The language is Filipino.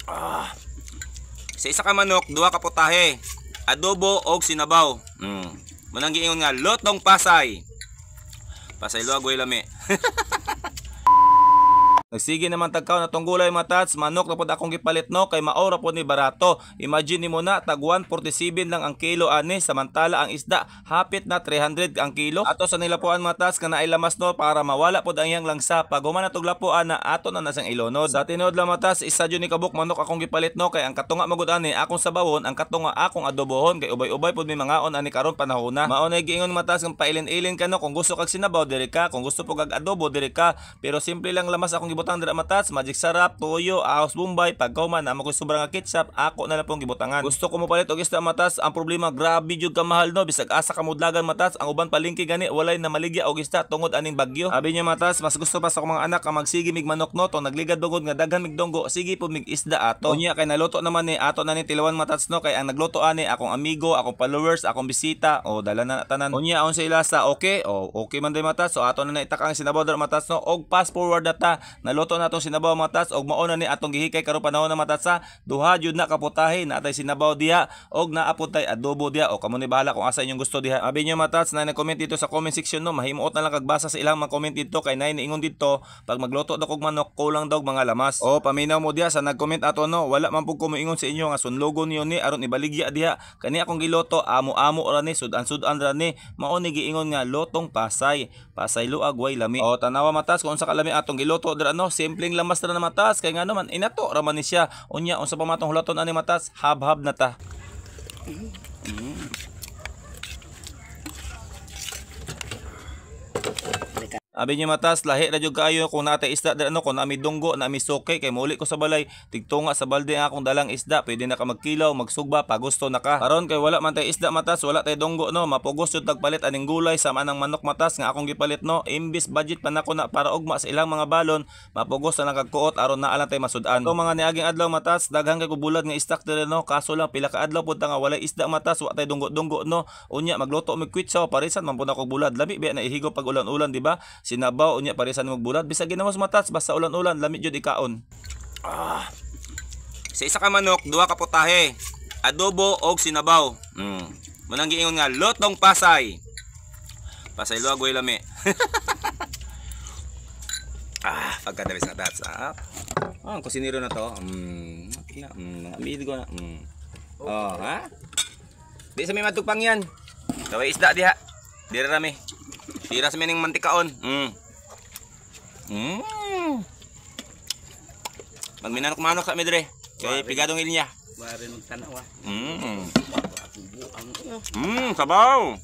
Ah. Sa isa ka manok, duha ka putahe. Adobo og sinabaw. Manang giingon nga lotong pasay. Pasay luag way lami. Nagsige naman tagkaw na tong gulay mga tats, manok na pod akong gipalit no kay maora pod ni barato. Imagine nimo na tag 147 lang ang kilo ani samantala ang isda hapit na 300 ang kilo. Ato sa nilapuan mga tats kana ay lamas no para mawala pod ang iyang langsa. Pag human natog lapuan na ato na nasang ilonod. Sa tinuod lang mga tats, isa jud ni kabuk manok akong gipalit no kay ang katunga magud ani akong sabawon, ang katunga akong adobohon kay ubay-ubay pod mi mangaon ani karon panahona. Mao na giingon mga tats ng pailin-ilin ka no kung gusto kag sinabaw diri ka, kung gusto pug kag adobo diri ka, pero simple lang lamas akong gibutang dira matats, magic sarap, toyo, ahos bombay, pagkauman na mo sobrang nga ketchup, ako na lang pong gibutangan. Gusto ko mo palit og isda matats, ang problema grabe jud ka mahal no, bisag asa ka mudlagan matats, ang uban palengke gani walay na maligya og isda tungod aning bagyo. Abi niya matats, mas gusto pa sa akong mga anak ka magsige mig manok no, tong nagligad dungod nga daghan mig donggo, sige po mig isda ato. Unya kay naluto naman ni ato na ni tilawan matats no, kay ang nagluto ani akong amigo, akong followers, akong bisita, o dala na tanan. Unya aon sa ilasa, okay, okay man day matats, so ato na itak ang sinabaw dira matats no, og fast forward data, naluto na atong sinabaw matats og mao na ni atong gihikay karon panahon na matats sa duha jud na kaputahe na atay sinabaw diha og naapod tay adobo diha o kamo ni bahala kung asa inyong gusto diha. Abi niyo matats na nag-comment dito sa comment section no, mahimuot na lang kagbasa sa ilang mga comment dito kay nay niingon dito pag magluto daw kog manok kulang daw mga lamas. O paminaw mo diha sa nag-comment ato no, wala man pug ko moingon sa inyo nga sunlogon niyo ni aron ibaligya diha kani akong giloto amo-amo ra ni sudan-sudan ra ni, mao ni giingon nga lotong pasay, pasay luag way lami. O tanawa matats kung unsa kalami atong giloto dira no, simpleng lamas ra na matas kay nga naman inato ra man ni siya. Unya unsa pa matong hulaton ani matas, hab-hab na ta. Abi niya matas, lahi ra jud kaayo kung natay isda dira no, kung nami dunggo, nami suke kay muli ko sa balay, tigtunga sa balde ang akong dalang isda, pwede na ka magkilaw, magsugba pa gusto na ka. Karon kay wala man tay isda matas, wala tay dunggo no, mapugos jud tagpalit aning gulay sa manang manok matas nga akong gipalit no, imbis budget pa nako na para ugma sa ilang mga balon, mapugos na kagkuot aron naa lang tay masud-an. So mga niaging adlaw matas, daghan kay bulad nga stock dira no, kaso lang pila ka adlaw pud ta nga walay isda matas, wa tay dunggo-dunggo no. Unya magluto mig kwitsaw parisan man pud ako bulad, labi ba na ihigo pag ulan-ulan di ba? Sinabaw unya parisan mo bulad bisag ginamos matats basta ulan-ulan lamig jud ikaon. Sa isa ka manok, duha ka putahe. Adobo og sinabaw. Manang giingon nga lotong pasay. Pasay luag way lami. Pagkadabis na tats. Ang kusinero na to. Mga amigo na. Ha? Di sa may matugpang yan. Kaway isda diha. Dira rami. Tira sa mining mantikaon. Magminanok-manok sa midre. Kay pigadong ilnya. Bari magtanaw sabaw.